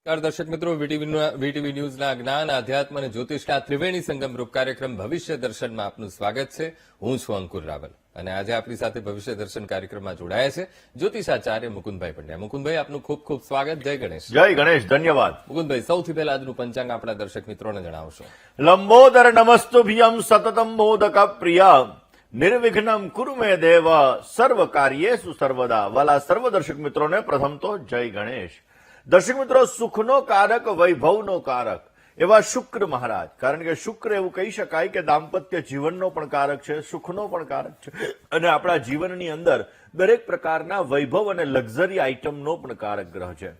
દર્શક મિત્રો, વીટીવી ન્યૂઝના જ્ઞાન, આધ્યાત્મ અને જ્યોતિષના ત્રિવેણી સંગમ રૂપ કાર્યક્રમ ભવિષ્ય દર્શનમાં આપનું સ્વાગત છે. હું છું અંકુર રાવલ અને આજે આપણી સાથે ભવિષ્ય દર્શન કાર્યક્રમમાં જોડાયા છે જ્યોતિષાચાર્ય મુકુંદભાઈ પંડ્યા. મુકુંદભાઈ, આપનું ખૂબ ખૂબ સ્વાગત. જય ગણેશ. જય ગણેશ. ધન્યવાદ. મુકુંદભાઈ, સૌથી પહેલા આજનું પંચાંગ આપણા દર્શક મિત્રોને જણાવશો. લંબોદર નમસ્તુભ્યમ સતતમ મોદક પ્રિય નિર્વિઘ્નમ કુરુ મે દેવ સર્વ કાર્યેષુ સર્વદા. વાલા સર્વ દર્શક મિત્રોને પ્રથમ તો જય ગણેશ. દર્શક મિત્રો, સુખનો કારક, વૈભવનો કારક એવા શુક્ર મહારાજ, કારણ કે શુક્ર એવું કહી શકાય કે દાંપત્ય જીવનનો પણ કારક છે, સુખનો પણ કારક છે અને આપણા જીવનની અંદર દરેક પ્રકારના વૈભવ અને લક્ઝરી આઇટમનો પણ કારક ગ્રહ છે.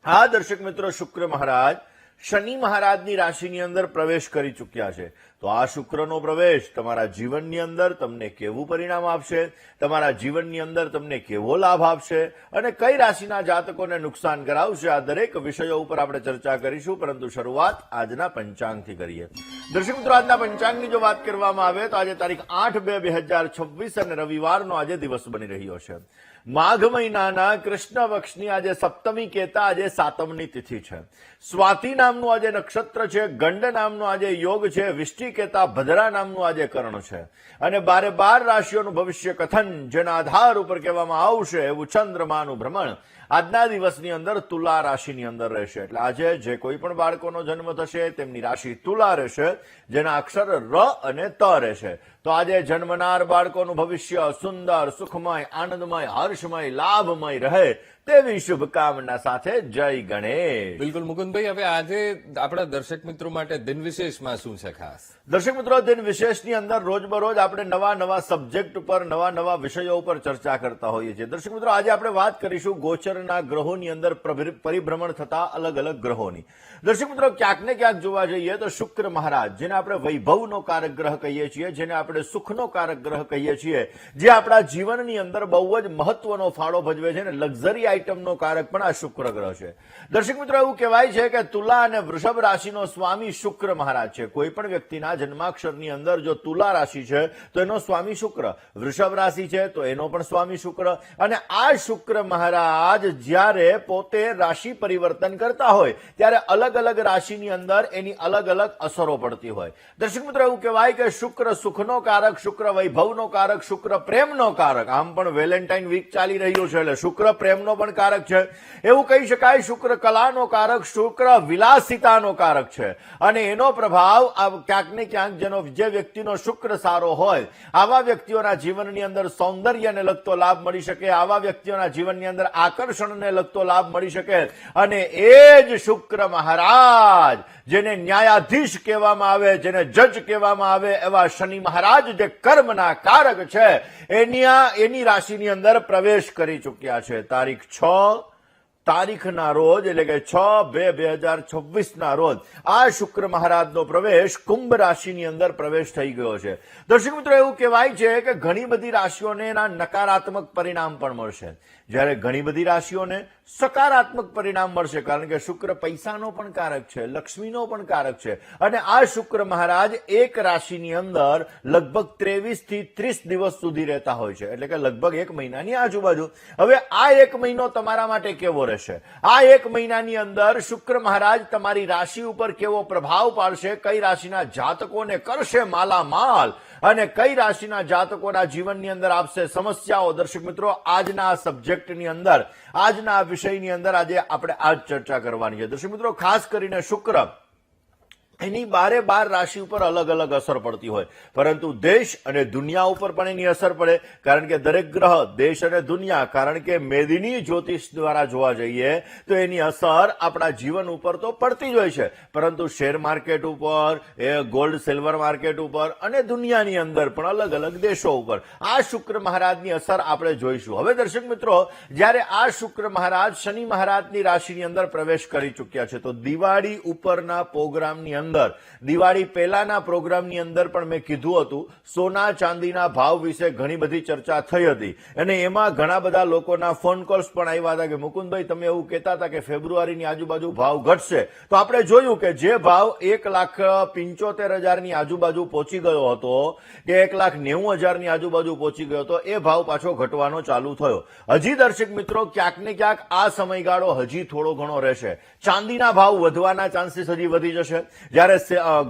આ દર્શક મિત્રો, શુક્ર મહારાજ શનિ મહારાજની રાશિની અંદર પ્રવેશ કરી ચૂક્યા છે. તો આ શુક્રનો પ્રવેશ તમારા જીવનની અંદર તમને કેવું પરિણામ આપશે, તમારા જીવનની અંદર તમને કેવો લાભ આપશે અને કઈ રાશિના જાતકોને નુકસાન કરાવશે, આ દરેક વિષયો ઉપર આપણે ચર્ચા કરીશું. પરંતુ શરૂઆત આજના પંચાંગથી કરીએ. દર્શક મિત્રો, આજના પંચાંગની જો વાત કરવામાં આવે તો આજે તારીખ 8/2/2026 અને રવિવારનો આજે દિવસ બની રહ્યો છે. માઘ મહિનાના કૃષ્ણ પક્ષની આજે સપ્તમી કહેતા આજે સાતમની તિથિ છે. સ્વાતિ નામનું આજે નક્ષત્ર છે, ગંડ નામનો આજે યોગ છે, વિષ્ટિ કહેતા ભદ્રા નામનું આજે કર્ણ છે અને 12 રાશિઓનું ભવિષ્ય કથન જેના આધાર ઉપર કહેવામાં આવશે એવું ચંદ્રમાનું ભ્રમણ આજના દિવસની અંદર તુલા રાશિની અંદર રહેશે. એટલે આજે જે કોઈ પણ બાળકોનો જન્મ થશે તેમની રાશિ તુલા રહેશે, જેના અક્ષર ર અને ત રહેશે. તો આજે જન્મનાર બાળકોનું ભવિષ્ય સુંદર, સુખમય, આનંદમય, હર્ષમય, લાભમય રહે તેવી શુભકામના સાથે જય ગણેશ. બિલકુલ મુકુંદભાઈ, હવે આજે આપણા દર્શક મિત્રો માટે દિન વિશેષમાં શું છે ખાસ? દર્શક મિત્રો, દિન વિશેષની અંદર રોજબરોજ આપણે નવા સબ્જેક્ટ ઉપર, નવા વિષયો ઉપર ચર્ચા કરતા હોઈએ છીએ. દર્શક મિત્રો, આજે આપણે વાત કરીશું ગોચરના ગ્રહોની અંદર પરિભ્રમણ થતા અલગ અલગ ગ્રહોની. દર્શક મિત્રો, ક્યાંક ને ક્યાંક જોવા જઈએ તો શુક્ર મહારાજ, જેને આપણે વૈભવનો કારક ગ્રહ કહીએ છીએ, જેને આપણે સુખનો કારક ગ્રહ કહીએ છીએ, જે આપણા જીવનની અંદર બહુ જ મહત્વનો ફાળો ભજવે છે અને લક્ઝરી આઇટમનો કારક પણ આ શુક્ર ગ્રહ છે. દર્શક મિત્રો, એવું કહેવાય છે કે તુલા અને વૃષભ રાશિનો સ્વામી શુક્ર મહારાજ છે. કોઈ પણ વ્યક્તિના જન્માક્ષરની અંદર જો તુલા રાશિ છે તો એનો સ્વામી શુક્ર, વૃષભ રાશિ છે તો એનો પણ સ્વામી શુક્ર. અને આ શુક્ર મહારાજ જ્યારે પોતે રાશિ પરિવર્તન કરતા હોય ત્યારે અલગ અલગ રાશિની અંદર એની અલગ અલગ અસરો પડતી હોય. દર્શક મિત્રો, એવું કહેવાય કે શુક્ર સુખનો કારક, શુક્ર વૈભવનો કારક, શુક્ર પ્રેમનો કારક. આમ પણ વેલેન્ટાઇન વીક ચાલી રહ્યું છે એટલે શુક્ર પ્રેમનો પણ કારક છે. એવું કહી શકાય શુક્ર કલાનો કારક, શુક્ર વિલાસિતાનો કારક છે અને એનો પ્રભાવ ક્યાંક ને ક્યાંક જે વ્યક્તિનો શુક્ર સારો હોય આવા વ્યક્તિઓના જીવનની અંદર સૌંદર્યને લગતો લાભ મળી શકે, આવા વ્યક્તિઓના જીવનની અંદર આકર્ષણને લગતો લાભ મળી શકે. અને એ જ શુક્ર મહારાજ, જેને ન્યાયાધીશ કહેવામાં આવે, જેને જજ કહેવામાં આવે, એવા શનિ મહારાજ જે કર્મના કારક છે એની રાશિની અંદર પ્રવેશ કરી ચૂક્યા છે. તારીખ 6 તારીખના રોજ, એટલે કે 6/2/2026 રોજ આ શુક્ર મહારાજનો પ્રવેશ કુંભ રાશિની અંદર પ્રવેશ થઈ ગયો છે. દર્શક મિત્રો, એવું કહેવાય છે કે ઘણી બધી રાશિઓને એના નકારાત્મક પરિણામ પણ મળશે, જ્યારે ઘણી બધી રાશિઓને સકારાત્મક પરિણામ મળશે, કારણ કે શુક્ર પૈસાનો પણ કારક છે, લક્ષ્મીનો પણ કારક છે. અને આ શુક્ર મહારાજ એક રાશિની અંદર લગભગ 23 થી 30 દિવસ સુધી રહેતા હોય છે, એટલે કે લગભગ 1 મહિનાની આજુબાજુ. હવે આ 1 મહિનો તમારા માટે કેવો રહેશે? આ 1 મહિનાની અંદર શુક્ર મહારાજ તમારી રાશિ ઉપર કેવો પ્રભાવ પાડશે, કઈ રાશિના જાતકોને કરશે માલામાલ અને કઈ રાશિના જાતકોના જીવનની અંદર આપશે સમસ્યાઓ. દર્શક મિત્રો, આજના આ સબ્જેક્ટની અંદર, આજના આ વિષયની અંદર આજે આપણે આ ચર્ચા કરવાની છે. દર્શક મિત્રો, ખાસ કરીને શુક્ર એની 12 રાશિ ઉપર અલગ અલગ અસર પડતી હોય, પરંતુ દેશ અને દુનિયા ઉપર પણ એની અસર પડે, કારણ કે દરેક ગ્રહ, દેશ અને દુનિયા, કારણ કે મેદની જ્યોતિષ દ્વારા જોવા જઈએ તો એની અસર આપણા જીવન ઉપર તો પડતી જ હોય છે, પરંતુ શેર માર્કેટ ઉપર, ગોલ્ડ સિલ્વર માર્કેટ ઉપર અને દુનિયાની અંદર પણ અલગ અલગ દેશો ઉપર આ શુક્ર મહારાજની અસર આપણે જોઈશું. હવે દર્શક મિત્રો, જ્યારે આ શુક્ર મહારાજ શનિ મહારાજની રાશિની અંદર પ્રવેશ કરી ચૂક્યા છે તો દિવાળી ઉપરના પ્રોગ્રામની અંદર અંદર દિવાળી પહેલાના પ્રોગ્રામની અંદર પણ મેં કીધું હતું, સોના ચાંદીના ભાવ વિશે ઘણી બધી ચર્ચા થઈ હતી અને એમાં ઘણા બધા લોકોના ફોન કોલ્સ પણ આવ્યા હતા કે મુકુંદભાઈ તમે એવું કહેતા હતા કે ફેબ્રુઆરીની આજુબાજુ ભાવ ઘટશે. તો આપણે જોયું કે જે ભાવ 1,75,000ની આજુબાજુ પહોંચી ગયો હતો કે 1,90,000ની આજુબાજુ પહોંચી ગયો હતો, એ ભાવ પાછો ઘટવાનો ચાલુ થયો. હજી દર્શક મિત્રો ક્યાંક ને ક્યાંક આ સમયગાળો હજી થોડો ઘણો રહેશે. ચાંદીના ભાવ વધવાના ચાન્સીસ હજી વધી જશે. જ્યારે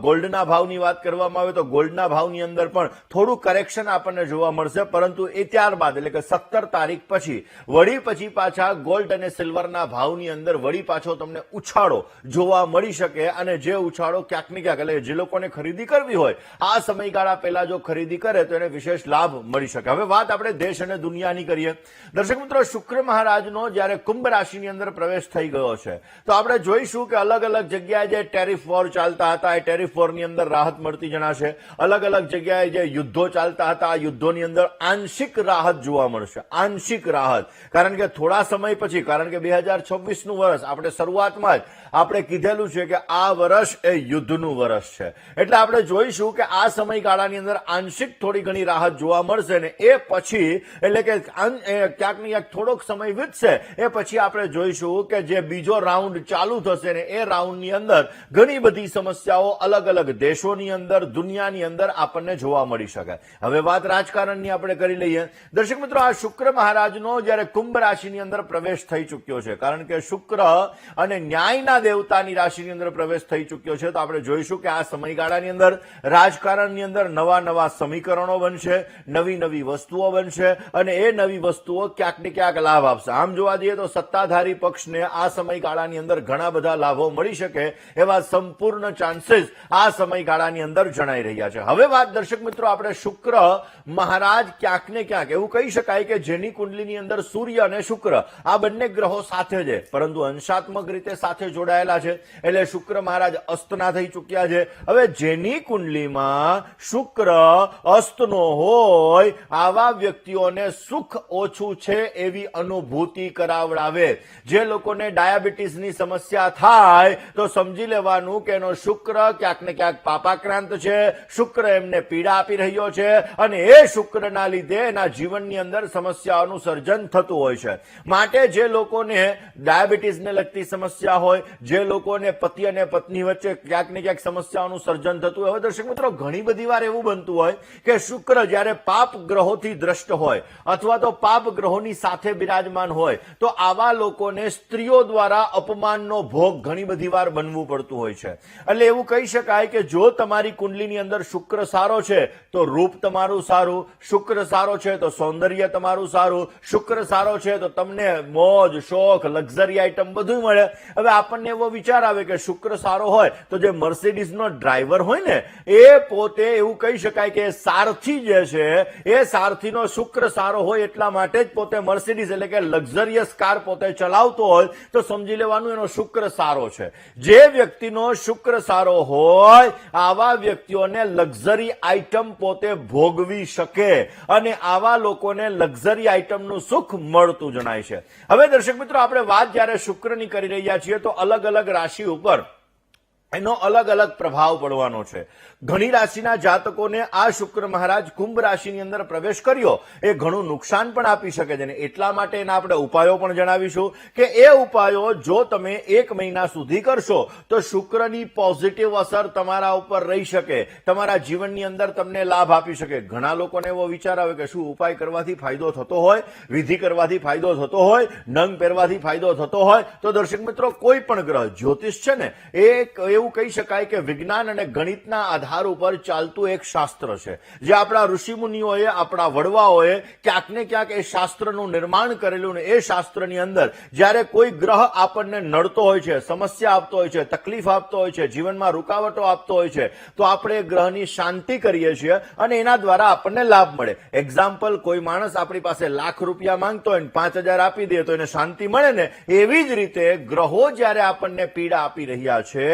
ગોલ્ડના ભાવની વાત કરવામાં આવે તો ગોલ્ડના ભાવની અંદર પણ થોડું કરેક્શન આપણને જોવા મળશે, પરંતુ એ ત્યારબાદ એટલે કે 17 તારીખ પછી પાછા ગોલ્ડ અને સિલ્વરના ભાવની અંદર વળી પાછો તમને ઉછાળો જોવા મળી શકે અને જે ઉછાળો ક્યાંક ને ક્યાંક એટલે જે લોકોને ખરીદી કરવી હોય આ સમયગાળા પહેલા જો ખરીદી કરે તો એને વિશેષ લાભ મળી શકે. હવે વાત આપણે દેશ અને દુનિયાની કરીએ. દર્શક મિત્રો, શુક્ર મહારાજનો જ્યારે કુંભ રાશિની અંદર પ્રવેશ થઈ ગયો છે તો આપણે જોઈશું કે અલગ અલગ જગ્યાએ જે ટેરિફ વોર ચાલતા હતા એ ટેરિફ વોરની અંદર રાહત મળતી જણાશે. અલગ અલગ જગ્યાએ જે યુદ્ધો ચાલતા હતા આ યુદ્ધોની અંદર આંશિક રાહત જોવા મળશે. આંશિક રાહત, કારણ કે થોડા સમય પછી, કારણ કે 2026નું વર્ષ આપણે શરૂઆતમાં જ આપણે કીધેલું છે કે આ વર્ષ એ યુદ્ધનું વર્ષ છે, એટલે આપણે જોઈશું કે આ સમયગાળાની અંદર આંશિક થોડી ઘણી રાહત જોવા મળશે ને એ પછી એટલે કે ક્યાંક ને ક્યાંક થોડોક સમય વીતશે એ પછી આપણે જોઈશું કે જે બીજો રાઉન્ડ ચાલુ થશે ને એ રાઉન્ડની અંદર ઘણી બધી સમસ્યાઓ અલગ અલગ દેશોની અંદર, દુનિયાની અંદર આપણને જોવા મળી શકે. હવે વાત રાજકારણની આપણે કરી લઈએ. દર્શક મિત્રો, આ શુક્ર મહારાજનો જ્યારે કુંભ રાશિની અંદર પ્રવેશ થઈ ચુક્યો છે, કારણ કે શુક્ર અને ન્યાયના દેવતાની રાશિની અંદર પ્રવેશ થઈ ચુક્યો છે, તો આપણે જોઈશું કે આ સમયગાળાની અંદર રાજકારણની અંદર નવા નવા સમીકરણો બનશે, નવી નવી વસ્તુઓ બનશે અને એ નવી વસ્તુઓ ક્યાંક ને ક્યાંક લાભ આપશે. આમ જોવા જઈએ તો સત્તાધારી પક્ષને આ સમયગાળાની અંદર ઘણા બધા લાભો મળી શકે એવા સંપૂર્ણ ચાન્સીસ આ સમયગાળાની અંદર જણાઈ રહ્યા છે. હવે વાત દર્શક મિત્રો, આપણે શુક્ર મહારાજ ક્યાંક ને ક્યાંક એવું કહી શકાય કે જેની કુંડલીની અંદર સૂર્ય અને શુક્ર આ બંને ગ્રહો સાથે છે, પરંતુ અંશાત્મક રીતે સાથે જોડાયેલા છે, એટલે શુક્ર મહારાજ અસ્તના થઈ ચુક્યા છે. હવે જેની કુંડલીમાં શુક્ર અસ્તનો હોય આવા વ્યક્તિઓને સુખ ઓછું છે એવી અનુભૂતિ કરાવડાવે. જે લોકોને ડાયાબિટીસની સમસ્યા થાય તો સમજી લેવાનું કે એનો શુક્ર ક્યાંક ને ક્યાંક પાપાક્રાંત છે, શુક્ર એમને પીડા આપી રહ્યો છે અને એ શુક્રના લીધે એના જીવનની અંદર સમસ્યાઓનું સર્જન થતું હોય છે. માટે જે લોકોને ડાયાબિટીસને લગતી સમસ્યા હોય, જે લોકોને પતિ અને પત્ની વચ્ચે ક્યાંક ને ક્યાંક સમસ્યાઓનું સર્જન થતું હોય, દર્શક મિત્રો ઘણી બધી વાર એવું બનતું હોય કે શુક્ર જ્યારે પાપ ગ્રહોથી દ્રષ્ટ હોય અથવા તો પાપ ગ્રહોની સાથે બિરાજમાન હોય તો આવા લોકોને સ્ત્રીઓ દ્વારા અપમાનનો ભોગ ઘણી બધી વાર બનવું પડતું હોય છે. એટલે એવું કહી શકાય કે જો તમારી કુંડલીની અંદર શુક્ર સારો છે તો રૂપ તમારું સારું, શુક્ર સારો છે તો સૌંદર્ય તમારું સારું, શુક્ર સારો છે તો તમને મોજ શોખ લક્ઝરી આઈટમ બધું મળે. હવે આપણને એવો વિચાર આવે કે શુક્ર સારો હોય તો જે મર્સિડીઝનો ડ્રાઈવર હોય ને એ પોતે એવું કહી શકાય કે સારથી જે છે એ સારથીનો શુક્ર સારો હોય એટલા માટે જ પોતે મર્સિડીઝ એટલે કે લક્ઝરિયસ કાર પોતે ચલાવતો હોય તો સમજી લેવાનું એનો શુક્ર સારો છે. જે વ્યક્તિનો શુક્ર સારો હોય આવા વ્યક્તિઓને લક્ઝરી આઈટમ પોતે ભોગવી શકે અને આવા લોકોને લક્ઝરી આઈટમનું સુખ મળતું જણાય છે. હવે દર્શક મિત્રો, આપણે વાત જ્યારે શુક્રની કરી રહ્યા છીએ તો અલગ અલગ રાશિ ઉપર એનો અલગ અલગ પ્રભાવ પડવાનો છે. ઘણી રાશિના જાતકોને આ શુક્ર મહારાજ કુંભ રાશિની અંદર પ્રવેશ કર્યો એ ઘણું નુકસાન પણ આપી શકે છે, એટલા માટે એના આપણે ઉપાયો પણ જણાવીશું કે એ ઉપાયો જો તમે 1 મહિના સુધી કરશો તો શુક્રની પોઝિટિવ અસર તમારા ઉપર રહી શકે, તમારા જીવનની અંદર તમને લાભ આપી શકે. ઘણા લોકોને એવો વિચાર આવે કે શું ઉપાય કરવાથી ફાયદો થતો હોય, વિધિ કરવાથી ફાયદો થતો હોય, નંગ પહેરવાથી ફાયદો થતો હોય, તો દર્શક મિત્રો કોઈ પણ ગ્રહ જ્યોતિષ છે ને એ એવું કહી શકાય કે વિજ્ઞાન અને ગણિતના આધાર ઉપર ચાલતું એક શાસ્ત્ર છે, જે આપણા ઋષિ મુનિઓએ, આપણા વડવાઓએ ક્યાંક ને ક્યાંક એ શાસ્ત્રનું નિર્માણ કરેલું ને એ શાસ્ત્રની અંદર જ્યારે કોઈ ગ્રહ આપણને નડતો હોય છે, સમસ્યા આપતો હોય છે, તકલીફ આપતો હોય છે, જીવનમાં રૂકાવટો આપતો હોય છે તો આપણે એ ગ્રહની શાંતિ કરીએ છીએ અને એના દ્વારા આપણને લાભ મળે. એક્ઝામ્પલ, કોઈ માણસ આપણી પાસે ₹1,00,000 માંગતો હોય 5,000 આપી દે તો એને શાંતિ મળે ને, એવી જ રીતે ગ્રહો જ્યારે આપણને પીડા આપી રહ્યા છે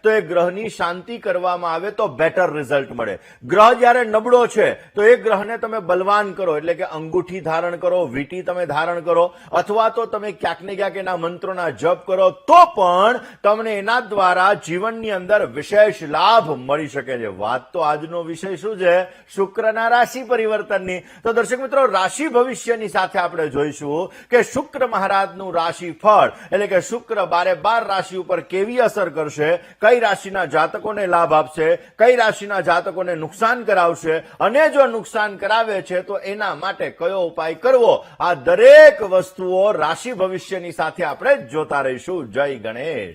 તો એ ગ્રહની શાંતિ કરવામાં આવે તો બેટર રિઝલ્ટ મળે. ગ્રહ જ્યારે નબળો છે તો એ ગ્રહને તમે બલવાન કરો, એટલે કે અંગૂઠી ધારણ કરો, વીંટી તમે ધારણ કરો, અથવા તો તમે ક્યાંક ને ક્યાંક એના મંત્રોના જપ કરો, તો પણ તમને એના દ્વારા જીવનની અંદર વિશેષ લાભ મળી શકે છે. વાત તો આજનો વિષય શું છે? શુક્રના રાશિ પરિવર્તનની. તો દર્શક મિત્રો, રાશિ ભવિષ્યની સાથે આપણે જોઈશું કે શુક્ર મહારાજનું રાશિ ફળ એટલે કે શુક્ર 12 રાશિ ઉપર કેવી અસર કરશે, કઈ રાશિના જાતકોને લાભ આપશે, કઈ રાશિના જાતકોને નુકસાન કરાવશે, અને જો નુકસાન કરાવે છે તો એના માટે કયો ઉપાય કરવો, આ દરેક વસ્તુઓ રાશિ ભવિષ્યની સાથે આપણે જોતા રહીશું. જય ગણેશ.